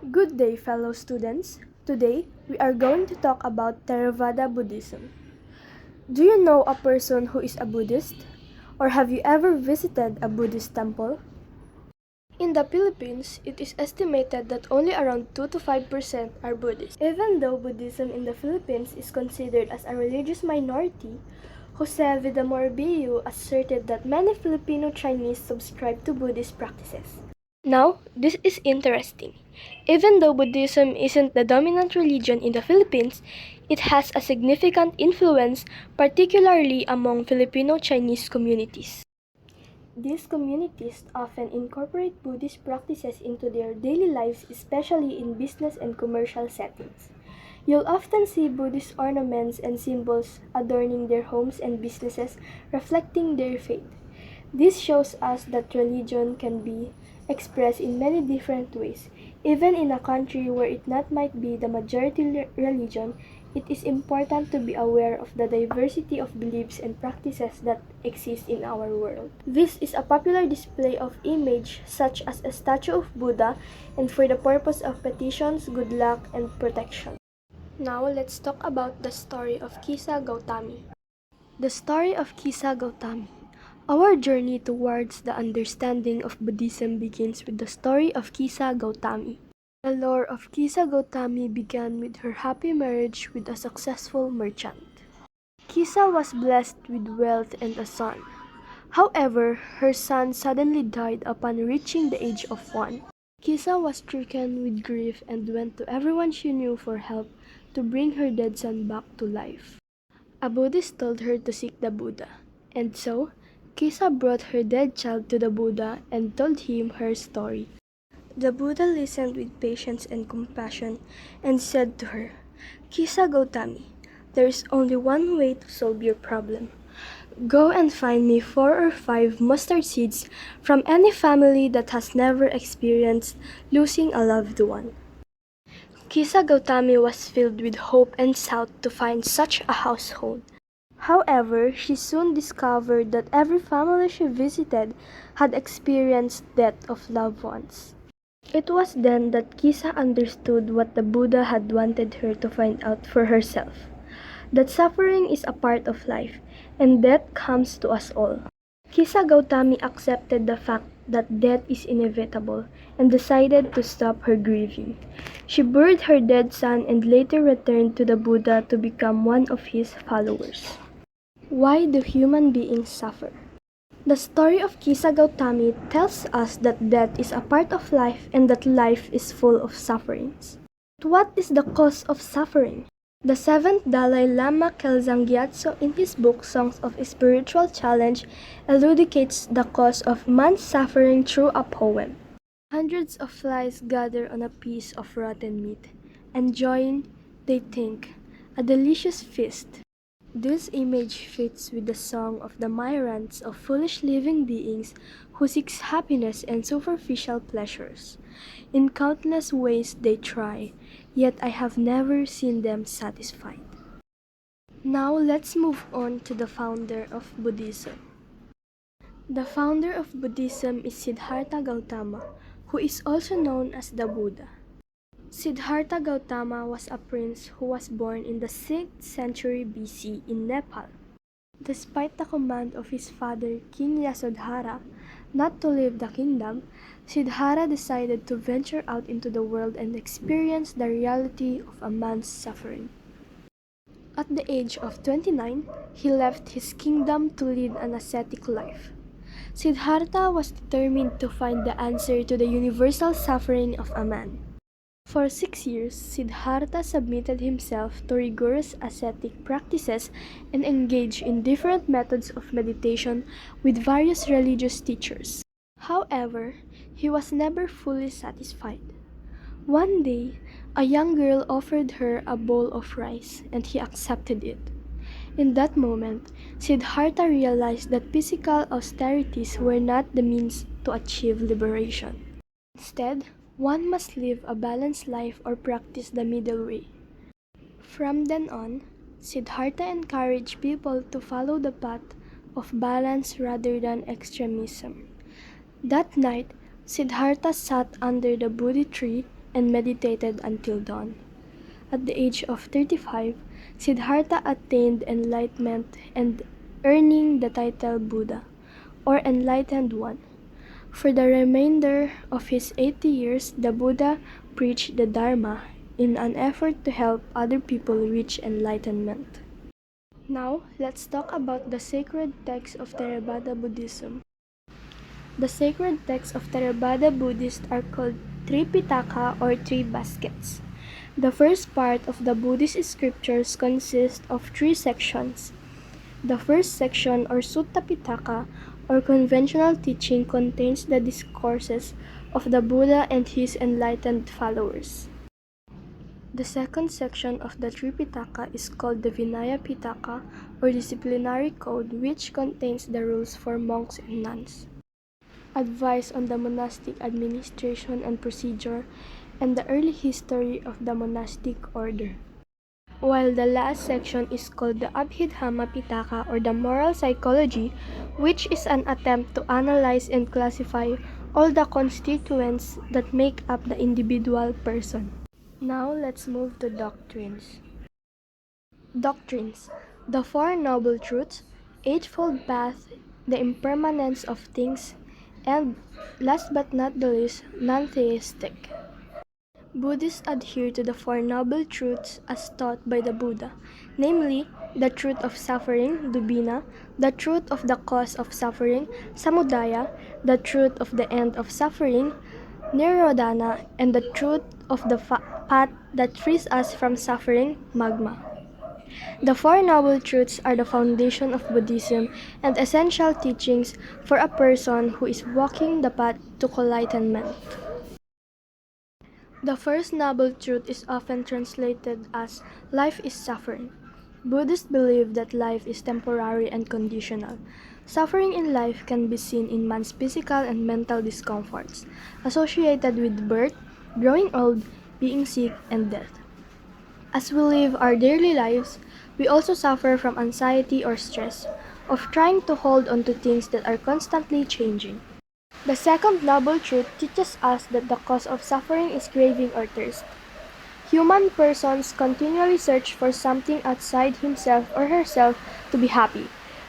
Good day, fellow students. Today, we are going to talk about Theravada Buddhism. Do you know a person who is a Buddhist? Or have you ever visited a Buddhist temple? In the Philippines, it is estimated that only around 2 to 5% are Buddhist. Even though Buddhism in the Philippines is considered as a religious minority, Jose Vidamorbillo asserted that many Filipino Chinese subscribe to Buddhist practices. Now, this is interesting. Even though Buddhism isn't the dominant religion in the Philippines, it has a significant influence, particularly among Filipino Chinese communities. These communities often incorporate Buddhist practices into their daily lives, especially in business and commercial settings. You'll often see Buddhist ornaments and symbols adorning their homes and businesses, reflecting their faith. This shows us that religion can be expressed in many different ways. Even in a country where it not might be the majority religion, it is important to be aware of the diversity of beliefs and practices that exist in our world. This is a popular display of image such as a statue of Buddha and for the purpose of petitions, good luck, and protection. Now let's talk about the story of Kisa Gautami. The story of Kisa Gautami. Our journey towards the understanding of Buddhism begins with the story of Kisa Gautami. The lore of Kisa Gautami began with her happy marriage with a successful merchant. Kisa was blessed with wealth and a son. However, her son suddenly died upon reaching the age of 1. Kisa was stricken with grief and went to everyone she knew for help to bring her dead son back to life. A Buddhist told her to seek the Buddha, and so, Kisa brought her dead child to the Buddha and told him her story. The Buddha listened with patience and compassion and said to her, "Kisa Gautami, there is only one way to solve your problem. Go and find me 4 or 5 mustard seeds from any family that has never experienced losing a loved one." Kisa Gautami was filled with hope and sought to find such a household. However, she soon discovered that every family she visited had experienced death of loved ones. It was then that Kisa understood what the Buddha had wanted her to find out for herself, that suffering is a part of life, and death comes to us all. Kisa Gautami accepted the fact that death is inevitable and decided to stop her grieving. She buried her dead son and later returned to the Buddha to become one of his followers. Why do human beings suffer? The story of Kisa Gautami tells us that death is a part of life and that life is full of sufferings. But what is the cause of suffering? The 7th Dalai Lama Kelsang Gyatso in his book Songs of Spiritual Challenge elucidates the cause of man's suffering through a poem. Hundreds of flies gather on a piece of rotten meat, enjoying, they think, a delicious feast. This image fits with the song of the myriads of foolish living beings who seek happiness and superficial pleasures. In countless ways they try, yet I have never seen them satisfied. Now let's move on to the founder of Buddhism. The founder of Buddhism is Siddhartha Gautama, who is also known as the Buddha. Siddhartha Gautama was a prince who was born in the 6th century BC in Nepal. Despite the command of his father King Yasodhara not to leave the kingdom, Siddhartha decided to venture out into the world and experience the reality of a man's suffering. At the age of 29, he left his kingdom to lead an ascetic life. Siddhartha was determined to find the answer to the universal suffering of a man. For 6 years, Siddhartha submitted himself to rigorous ascetic practices and engaged in different methods of meditation with various religious teachers. However, he was never fully satisfied. One day, a young girl offered her a bowl of rice, and he accepted it. In that moment, Siddhartha realized that physical austerities were not the means to achieve liberation. Instead, one must live a balanced life or practice the middle way. From then on, Siddhartha encouraged people to follow the path of balance rather than extremism. That night, Siddhartha sat under the Bodhi tree and meditated until dawn. At the age of 35, Siddhartha attained enlightenment and earning the title Buddha, or Enlightened One. For the remainder of his 80 years, the Buddha preached the Dharma in an effort to help other people reach enlightenment. Now, let's talk about the sacred texts of Theravada Buddhism. The sacred texts of Theravada Buddhists are called Tripitaka or three baskets. The first part of the Buddhist scriptures consists of three sections. The first section or Sutta Pitaka or conventional teaching contains the discourses of the Buddha and his enlightened followers. The second section of the Tripitaka is called the Vinaya Pitaka or disciplinary code, which contains the rules for monks and nuns, advice on the monastic administration and procedure, and the early history of the monastic order. While the last section is called the Abhidhamma Pitaka or the moral psychology, which is an attempt to analyze and classify all the constituents that make up the individual person. Now let's move to doctrines. Doctrines: the Four Noble Truths, Eightfold Path, the Impermanence of Things, and last but not the least, non-theistic. Buddhists adhere to the Four Noble Truths as taught by the Buddha, namely, the truth of suffering, Dubbina, the truth of the cause of suffering, Samudaya, the truth of the end of suffering, Nirodhana, and the truth of the path that frees us from suffering, Magma. The Four Noble Truths are the foundation of Buddhism and essential teachings for a person who is walking the path to enlightenment. The first noble truth is often translated as life is suffering. Buddhists believe that life is temporary and conditional. Suffering in life can be seen in man's physical and mental discomforts associated with birth, growing old, being sick, and death. As we live our daily lives, we also suffer from anxiety or stress of trying to hold on to things that are constantly changing. The second noble truth teaches us that the cause of suffering is craving or thirst. Human persons continually search for something outside himself or herself to be happy.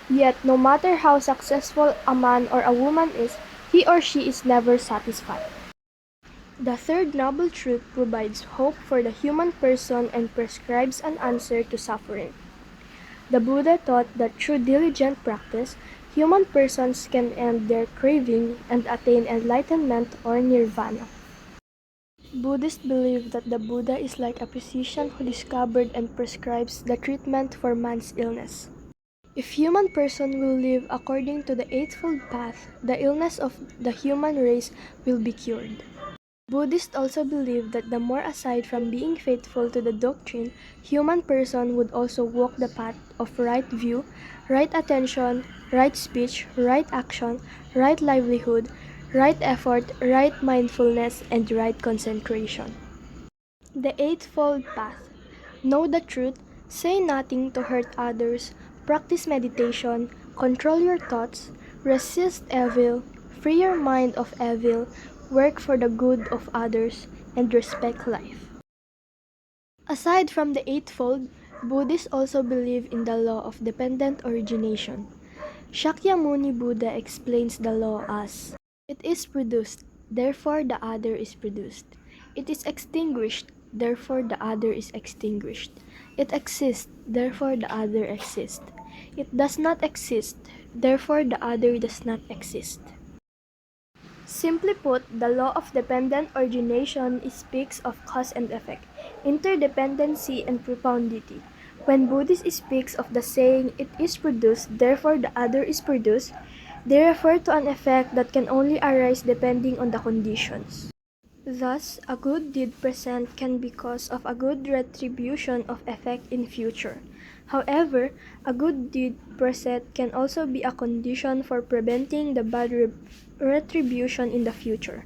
Yet, no matter how successful a man or a woman is, he or she is never satisfied. The third noble truth provides hope for the human person and prescribes an answer to suffering. The Buddha taught that through diligent practice, human persons can end their craving and attain enlightenment or nirvana. Buddhists believe that the Buddha is like a physician who discovered and prescribes the treatment for man's illness. If human person will live according to the Eightfold Path, the illness of the human race will be cured. Buddhists also believe that the more aside from being faithful to the doctrine, human person would also walk the path of right view, right attention, right speech, right action, right livelihood, right effort, right mindfulness, and right concentration. The Eightfold Path: know the truth, say nothing to hurt others, practice meditation, control your thoughts, resist evil, free your mind of evil, work for the good of others, and respect life. Aside from the Eightfold, Buddhists also believe in the law of dependent origination. Shakyamuni Buddha explains the law as: it is produced, therefore the other is produced. It is extinguished, therefore the other is extinguished. It exists, therefore the other exists. It does not exist, therefore the other does not exist. Simply put, the law of dependent origination speaks of cause and effect, interdependency, and profundity. When Buddhist speaks of the saying, it is produced, therefore the other is produced, they refer to an effect that can only arise depending on the conditions. Thus, a good deed present can be cause of a good retribution of effect in future. However, a good deed present can also be a condition for preventing the bad retribution in the future.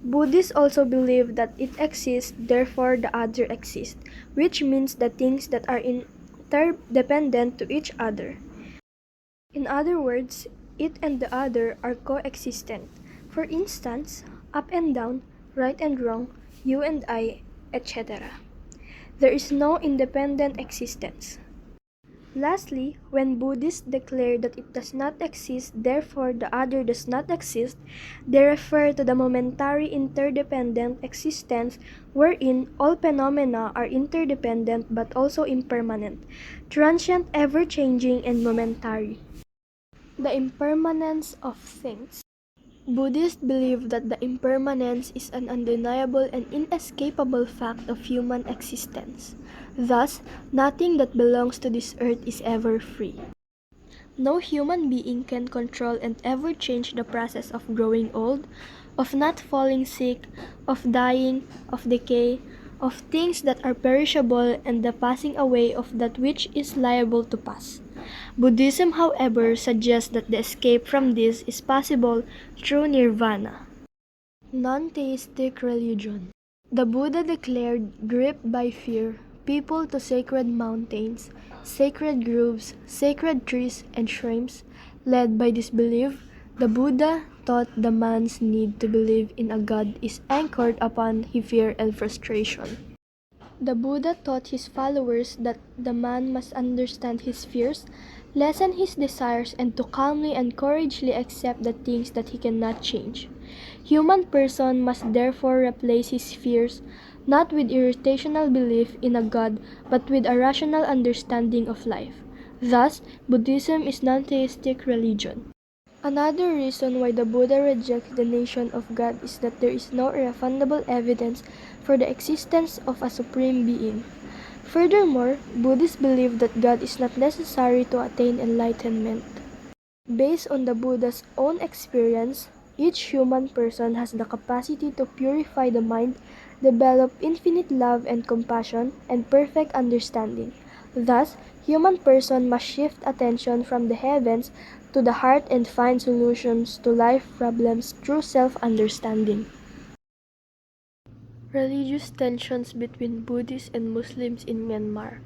Buddhists also believe that it exists, therefore the other exists, which means the things that are interdependent to each other. In other words, it and the other are coexistent. For instance, up and down, right and wrong, you and I, etc. There is no independent existence. Lastly, when Buddhists declare that it does not exist, therefore the other does not exist, they refer to the momentary interdependent existence wherein all phenomena are interdependent but also impermanent, transient, ever-changing, and momentary. The impermanence of things. Buddhists believe that the impermanence is an undeniable and inescapable fact of human existence. Thus, nothing that belongs to this earth is ever free. No human being can control and ever change the process of growing old, of not falling sick, of dying, of decay, of things that are perishable, and the passing away of that which is liable to pass. Buddhism, however, suggests that the escape from this is possible through nirvana. Non-theistic religion. The Buddha declared, gripped by fear, people to sacred mountains, sacred groves, sacred trees, and shrines. Led by this belief, the Buddha taught the man's need to believe in a God is anchored upon his fear and frustration. The Buddha taught his followers that the man must understand his fears, lessen his desires, and to calmly and courageously accept the things that he cannot change. Human person must therefore replace his fears not with irrational belief in a God, but with a rational understanding of life. Thus, Buddhism is non-theistic religion. Another reason why the Buddha rejects the notion of God is that there is no irrefutable evidence for the existence of a supreme being. Furthermore, Buddhists believe that God is not necessary to attain enlightenment. Based on the Buddha's own experience, each human person has the capacity to purify the mind, develop infinite love and compassion, and perfect understanding. Thus, human person must shift attention from the heavens to the heart and find solutions to life problems through self-understanding. Religious tensions between Buddhists and Muslims in Myanmar.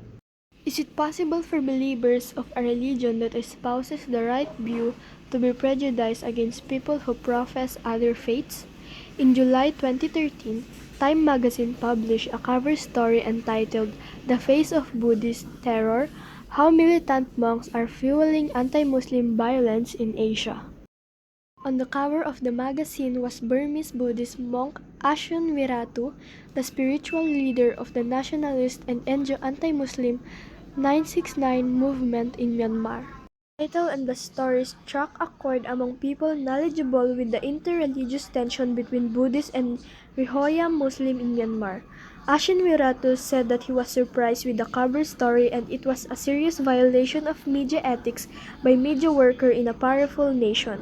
Is it possible for believers of a religion that espouses the right view to be prejudiced against people who profess other faiths? In July 2013, Time magazine published a cover story entitled "The Face of Buddhist Terror: How Militant Monks Are Fueling Anti-Muslim Violence in Asia." On the cover of the magazine was Burmese Buddhist monk Ashun Wiratu, the spiritual leader of the nationalist and anti-Muslim 969 movement in Myanmar. The title and the story struck a chord among people knowledgeable with the inter-religious tension between Buddhists and Rohingya Muslims in Myanmar. Ashun Wiratu said that he was surprised with the cover story and it was a serious violation of media ethics by media worker in a powerful nation.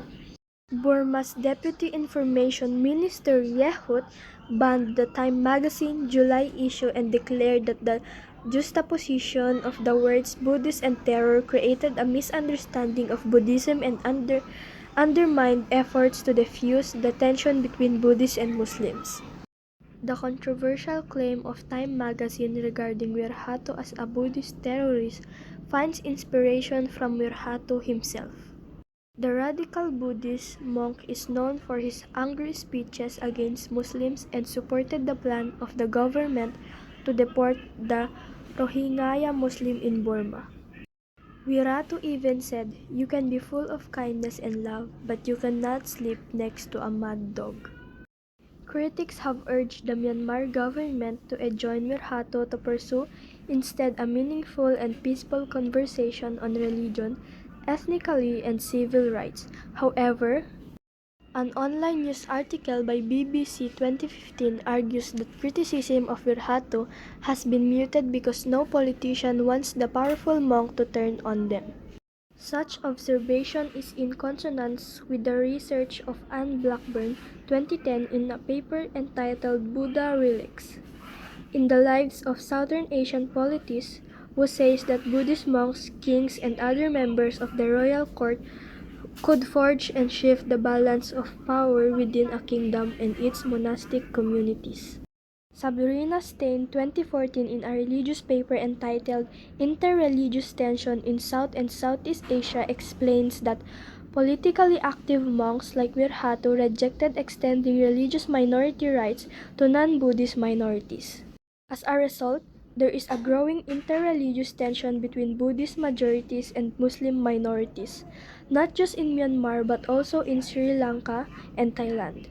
Burma's Deputy Information Minister Yehut banned the Time magazine July issue and declared that the juxtaposition of the words Buddhist and terror created a misunderstanding of Buddhism and undermined efforts to diffuse the tension between Buddhists and Muslims. The controversial claim of Time magazine regarding Wiratu as a Buddhist terrorist finds inspiration from Wiratu himself. The radical Buddhist monk is known for his angry speeches against Muslims and supported the plan of the government to deport the Rohingya Muslim in Burma. Wiratu even said, "You can be full of kindness and love, but you cannot sleep next to a mad dog." Critics have urged the Myanmar government to enjoin Wiratu to pursue instead a meaningful and peaceful conversation on religion, ethnically, and civil rights. However, an online news article by BBC 2015 argues that criticism of Wiratu has been muted because no politician wants the powerful monk to turn on them. Such observation is in consonance with the research of Anne Blackburn 2010 in a paper entitled Buddha Relics in the Lives of Southern Asian Polities, who says that Buddhist monks, kings, and other members of the royal court could forge and shift the balance of power within a kingdom and its monastic communities. Sabrina Stein 2014 in a religious paper entitled Interreligious Tension in South and Southeast Asia explains that Politically active monks like Virhatu rejected extending religious minority rights to non-Buddhist minorities. As a result, there is a growing interreligious tension between Buddhist majorities and Muslim minorities, not just in Myanmar but also in Sri Lanka and Thailand.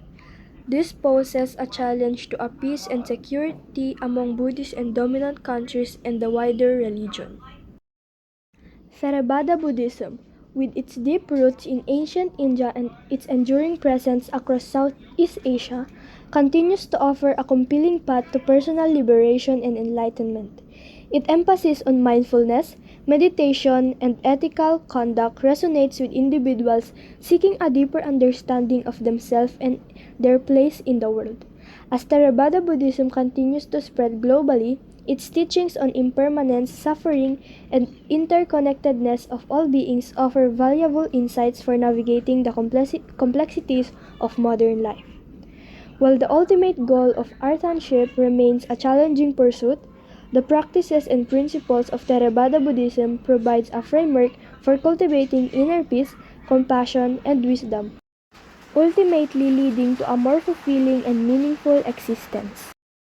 This poses a challenge to peace and security among Buddhist and dominant countries and the wider religion. Theravada Buddhism, with its deep roots in ancient India and its enduring presence across Southeast Asia, continues to offer a compelling path to personal liberation and enlightenment. Its emphasis on mindfulness, meditation, and ethical conduct resonates with individuals seeking a deeper understanding of themselves and their place in the world. As Theravada Buddhism continues to spread globally, its teachings on impermanence, suffering, and interconnectedness of all beings offer valuable insights for navigating the complexities of modern life. While the ultimate goal of arthanship remains a challenging pursuit, the practices and principles of Theravada Buddhism provides a framework for cultivating inner peace, compassion, and wisdom, ultimately leading to a more fulfilling and meaningful existence.